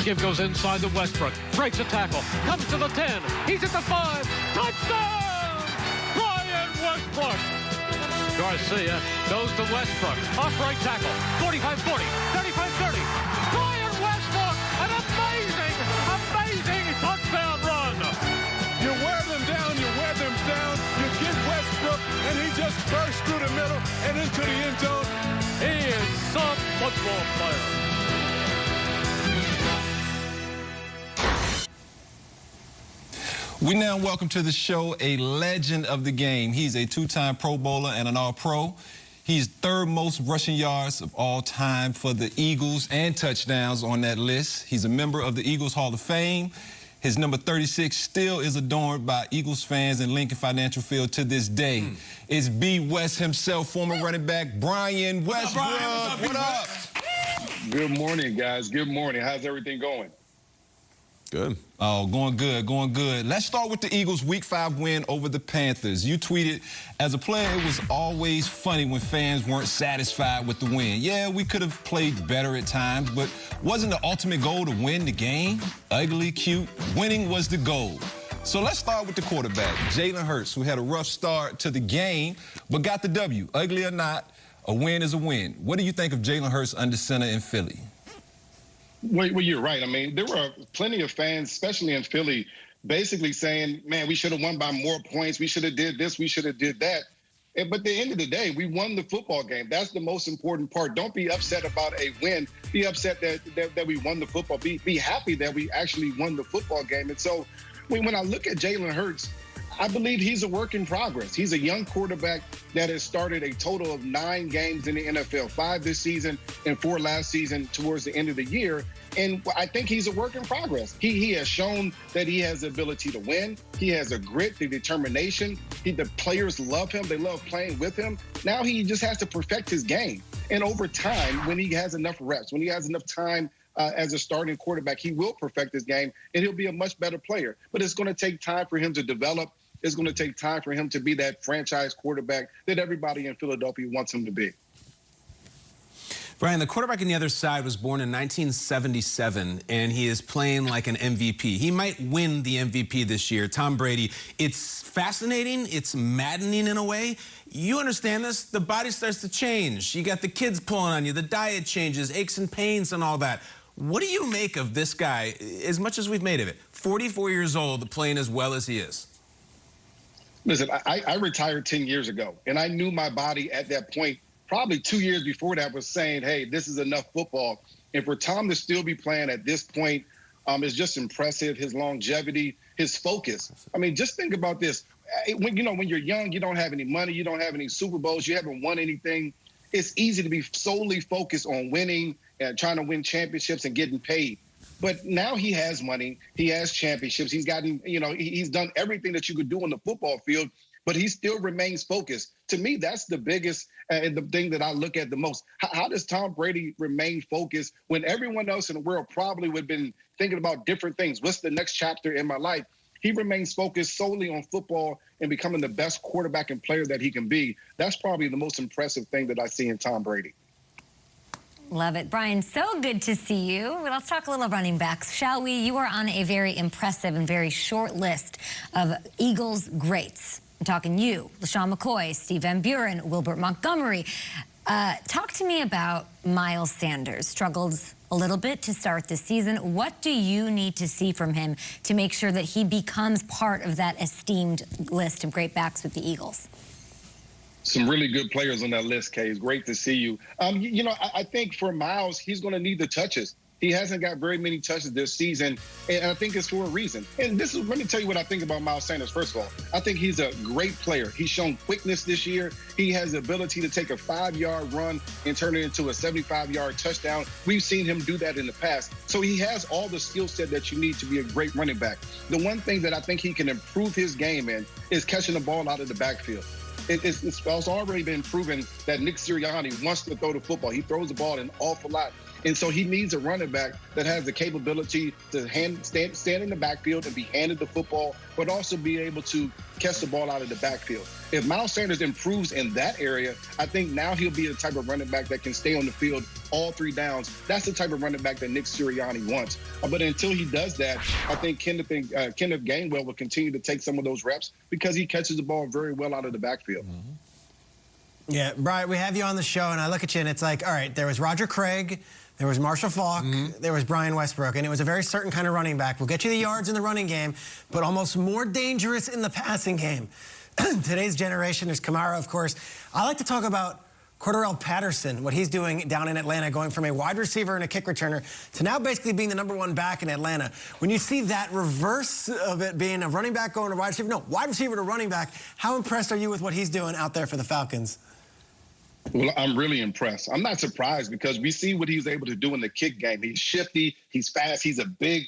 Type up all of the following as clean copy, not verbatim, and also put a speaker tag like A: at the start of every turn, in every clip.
A: Give goes inside to Westbrook. Breaks a tackle. Comes to the 10. He's at the 5. Touchdown! Brian Westbrook! Garcia goes to Westbrook. Off right tackle. 45-40. 35-30. Brian Westbrook! An amazing touchdown run!
B: You wear them down, you wear them down. You get Westbrook, and he just bursts through the middle and into the end zone.
A: He is some football player.
C: We now welcome to the show a legend of the game. He's a two-time Pro Bowler and an All-Pro. He's third most rushing yards of all time for the Eagles and touchdowns on that list. He's a member of the Eagles Hall of Fame. His number 36 still is adorned by Eagles fans in Lincoln Financial Field to this day. It's B. West himself, former running back Brian Westbrook. What up?
D: Good morning, guys. Good morning. How's everything going?
C: Good. Oh, going good, going good. Let's start with the Eagles' Week 5 win over the Panthers. You tweeted, as a player, it was always funny when fans weren't satisfied with the win. Yeah, we could have played better at times, but wasn't the ultimate goal to win the game? Ugly, cute, winning was the goal. So let's start with the quarterback, Jalen Hurts, who had a rough start to the game, but got the W. Ugly or not, a win is a win. What do you think of Jalen Hurts under center in Philly?
D: Well, you're right. I mean, there were plenty of fans, especially in Philly, basically saying, man, we should have won by more points. We should have did this. We should have did that. But at the end of the day, we won the football game. That's the most important part. Don't be upset about a win. Be upset that we won the football. Be happy that we actually won the football game. And so when I look at Jalen Hurts, I believe he's a work in progress. He's a young quarterback that has started a total of 9 games in the NFL, 5 this season and 4 last season towards the end of the year. And I think he's a work in progress. He has shown that he has the ability to win. He has a grit, the determination. The players love him. They love playing with him. Now he just has to perfect his game. And over time, when he has enough reps, when he has enough time as a starting quarterback, he will perfect his game and he'll be a much better player. But it's going to take time for him to develop. It's going to take time for him to be that franchise quarterback that everybody in Philadelphia wants him to be.
E: Brian, the quarterback on the other side was born in 1977, and he is playing like an MVP. He might win the MVP this year, Tom Brady. It's fascinating. It's maddening in a way. You understand this? The body starts to change. You got the kids pulling on you. The diet changes, aches and pains and all that. What do you make of this guy, as much as we've made of it? 44 years old, playing as well as he is.
D: Listen, I retired 10 years ago, and I knew my body at that point. Probably 2 years before that was saying, hey, this is enough football. And for Tom to still be playing at this point is just impressive. His longevity, his focus. I mean, just think about this. When you're young, you don't have any money, you don't have any Super Bowls, you haven't won anything. It's easy to be solely focused on winning and trying to win championships and getting paid. But now he has money, he has championships, he's gotten, he's done everything that you could do on the football field, but he still remains focused. To me, that's the biggest and the thing that I look at the most. How does Tom Brady remain focused when everyone else in the world probably would have been thinking about different things? What's the next chapter in my life? He remains focused solely on football and becoming the best quarterback and player that he can be. That's probably the most impressive thing that I see in Tom Brady.
F: Love it. Brian, so good to see you. Let's talk a little running backs, shall we? You are on a very impressive and very short list of Eagles greats. I'm talking you, LaShawn McCoy, Steve Van Buren, Wilbert Montgomery. Talk to me about Miles Sanders. Struggled a little bit to start the season. What do you need to see from him to make sure that he becomes part of that esteemed list of great backs with the Eagles?
D: Some really good players on that list, Kay. It's great to see you. I think for Miles, he's going to need the touches. He hasn't got very many touches this season, and I think it's for a reason. And let me tell you what I think about Miles Sanders. First of all, I think he's a great player. He's shown quickness this year. He has the ability to take a 5-yard run and turn it into a 75-yard touchdown. We've seen him do that in the past. So he has all the skill set that you need to be a great running back. The one thing that I think he can improve his game in is catching the ball out of the backfield. It's already been proven that Nick Sirianni wants to throw the football. He throws the ball an awful lot. And so he needs a running back that has the capability to stand in the backfield and be handed the football, but also be able to catch the ball out of the backfield. If Miles Sanders improves in that area, I think now he'll be the type of running back that can stay on the field all 3 downs. That's the type of running back that Nick Sirianni wants. But until he does that, I think Kenneth Gainwell will continue to take some of those reps because he catches the ball very well out of the backfield.
G: Yeah, Brian, we have you on the show, and I look at you, and it's like, all right, there was Roger Craig, there was Marshall Faulk, there was Brian Westbrook, and it was a very certain kind of running back. We'll get you the yards in the running game, but almost more dangerous in the passing game. Today's generation is Kamara, of course. I like to talk about Cordarrelle Patterson, what he's doing down in Atlanta, going from a wide receiver and a kick returner to now basically being the #1 back in Atlanta. When you see that reverse of it being a running back going to wide receiver, no, wide receiver to running back, how impressed are you with what he's doing out there for the Falcons?
D: Well, I'm really impressed. I'm not surprised because we see what he's able to do in the kick game. He's shifty, he's fast, he's a big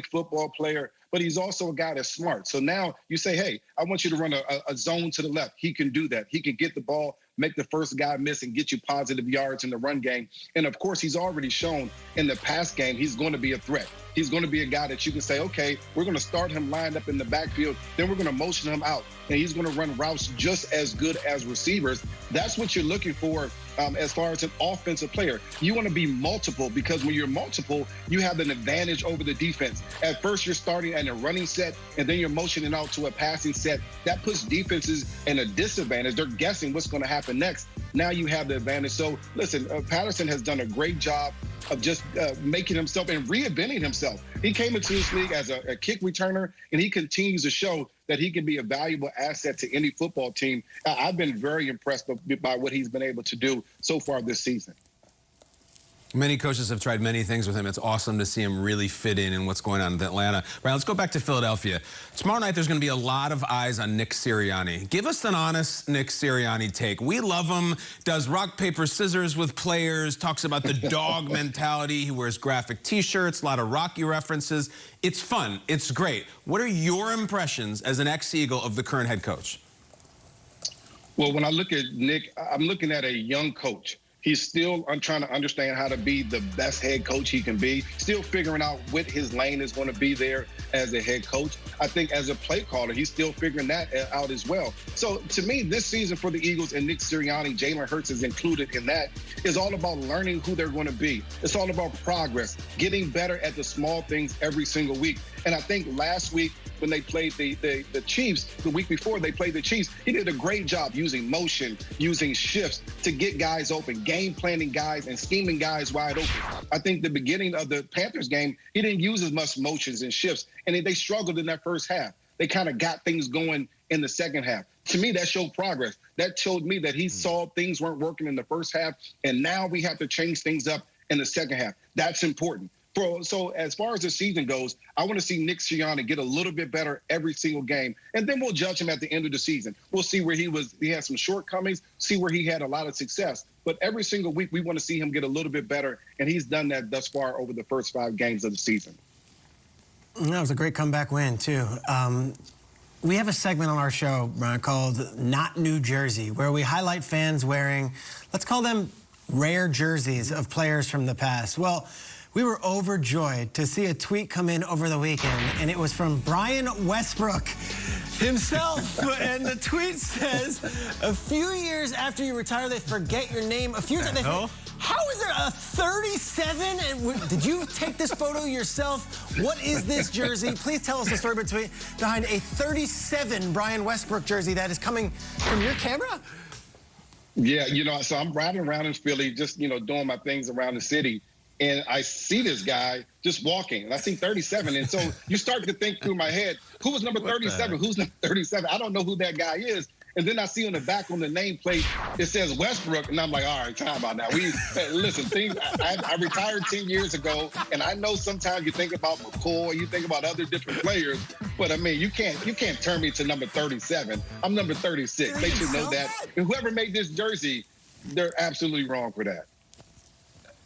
D: football player, but he's also a guy that's smart. So now you say, hey, I want you to run a zone to the left. He can do that. He can get the ball, make the first guy miss, and get you positive yards in the run game. And, of course, he's already shown in the pass game he's going to be a threat. He's going to be a guy that you can say, okay, we're going to start him lined up in the backfield, then we're going to motion him out, and he's going to run routes just as good as receivers. That's what you're looking for as far as an offensive player. You want to be multiple because when you're multiple, you have an advantage over the defense. At first, you're starting at a running set, and then you're motioning out to a passing set. That puts defenses in a disadvantage. They're guessing what's going to happen next. Now you have the advantage. So, listen, Patterson has done a great job of just making himself and reinventing himself. He came into this league as a kick returner, and he continues to show that he can be a valuable asset to any football team. I've been very impressed by what he's been able to do so far this season.
E: Many coaches have tried many things with him. It's awesome to see him really fit in what's going on in Atlanta. Right, let's go back to Philadelphia. Tomorrow night, there's going to be a lot of eyes on Nick Sirianni. Give us an honest Nick Sirianni take. We love him, does rock, paper, scissors with players, talks about the dog mentality. He wears graphic T-shirts, a lot of Rocky references. It's fun. It's great. What are your impressions as an ex-Eagle of the current head coach?
D: Well, when I look at Nick, I'm looking at a young coach. He's still trying to understand how to be the best head coach he can be, still figuring out what his lane is going to be there as a head coach. I think as a play caller, he's still figuring that out as well. So to me, this season for the Eagles and Nick Sirianni, Jalen Hurts is included in that, is all about learning who they're going to be. It's all about progress, getting better at the small things every single week. And I think last week when they played the Chiefs, the week before they played the Chiefs, he did a great job using motion, using shifts to get guys open, game planning guys and scheming guys wide open. I think the beginning of the Panthers game, he didn't use as much motions and shifts, and they struggled in that first half. They kind of got things going in the second half. To me, that showed progress. That showed me that he saw things weren't working in the first half, and now we have to change things up in the second half. That's important. So as far as the season goes, I want to see Nick Sirianni get a little bit better every single game, and then we'll judge him at the end of the season. We'll see where he had some shortcomings, see where he had a lot of success. But every single week, we want to see him get a little bit better, and he's done that thus far over the first 5 games of the season.
G: That was a great comeback win, too. We have a segment on our show called Not New Jersey, where we highlight fans wearing, let's call them rare jerseys of players from the past. Well, we were overjoyed to see a tweet come in over the weekend, and it was from Brian Westbrook himself. And the tweet says, a few years after you retire, they forget your name. A few years. How is there a 37? And did you take this photo yourself? What is this jersey? Please tell us the story behind a 37 Brian Westbrook jersey that is coming from your camera.
D: Yeah, so I'm riding around in Philly, just, doing my things around the city. And I see this guy just walking, and I see 37. And so you start to think through my head, who was number 37? Who's number 37? I don't know who that guy is. And then I see on the back on the nameplate, it says Westbrook. And I'm like, all right, time out now. Listen, I retired 10 years ago, and I know sometimes you think about McCoy, you think about other different players, but I mean, you can't turn me to number 37. I'm number 36. They should know that. And whoever made this jersey, they're absolutely wrong for that.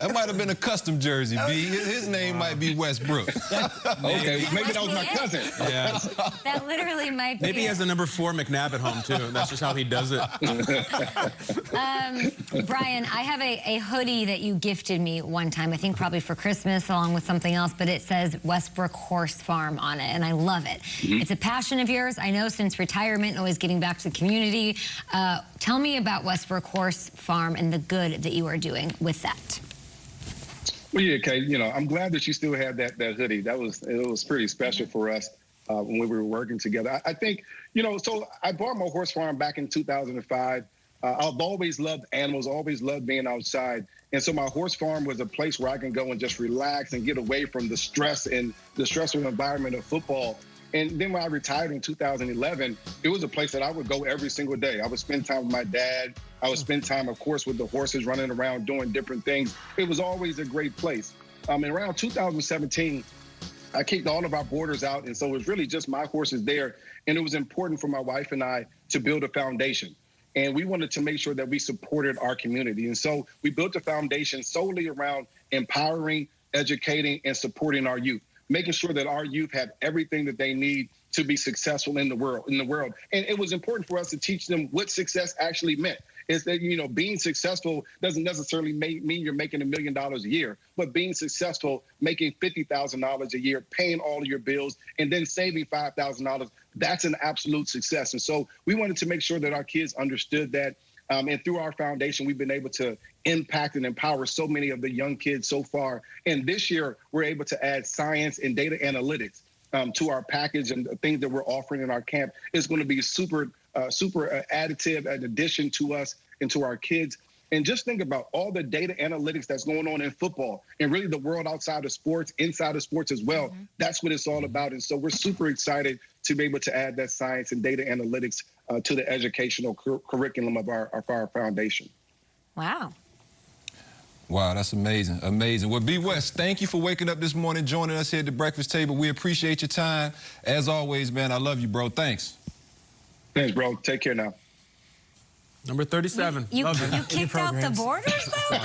C: That might have been a custom jersey, B. His name might be Westbrook.
D: Okay, maybe that was my cousin.
E: Yeah.
F: That literally might be.
E: Maybe he has the number 4 McNabb at home, too. That's just how he does it.
F: Brian, I have a hoodie that you gifted me one time, I think probably for Christmas along with something else, but it says Westbrook Horse Farm on it, and I love it. It's a passion of yours, I know, since retirement, always giving back to the community. Tell me about Westbrook Horse Farm and the good that you are doing with that.
D: Well, yeah, Kate, you know, I'm glad that you still have that hoodie. It was pretty special for us when we were working together. I think, you know, so I bought my horse farm back in 2005. I've always loved animals, always loved being outside. And so my horse farm was a place where I can go and just relax and get away from the stress and the stressful environment of football. And then when I retired in 2011, it was a place that I would go every single day. I would spend time with my dad. I would spend time, of course, with the horses running around doing different things. It was always a great place. And around 2017, I kicked all of our boarders out. And so it was really just my horses there. And it was important for my wife and I to build a foundation. And we wanted to make sure that we supported our community. And so we built a foundation solely around empowering, educating, and supporting our youth, making sure that our youth have everything that they need to be successful in the world. And it was important for us to teach them what success actually meant. Is that, you know, being successful doesn't necessarily mean you're making $1 million a year, but being successful, making $50,000 a year, paying all of your bills, and then saving $5,000, that's an absolute success. And so we wanted to make sure that our kids understood that. And through our foundation, we've been able to impact and empower so many of the young kids so far. And this year, we're able to add science and data analytics to our package, and the things that we're offering in our camp is going to be super additive, an addition to us and to our kids. And just think about all the data analytics that's going on in football and really the world outside of sports, inside of sports as well. That's what it's all about. And so we're super excited to be able to add that science and data analytics to the educational curriculum of our foundation.
F: Wow.
C: Wow, that's amazing, amazing. Well, B. West, thank you for waking up this morning, joining us here at the breakfast table. We appreciate your time. As always, man, I love you, bro. Thanks.
D: Thanks, bro. Take care now.
E: Number 37.
F: You kicked out the boarders, though?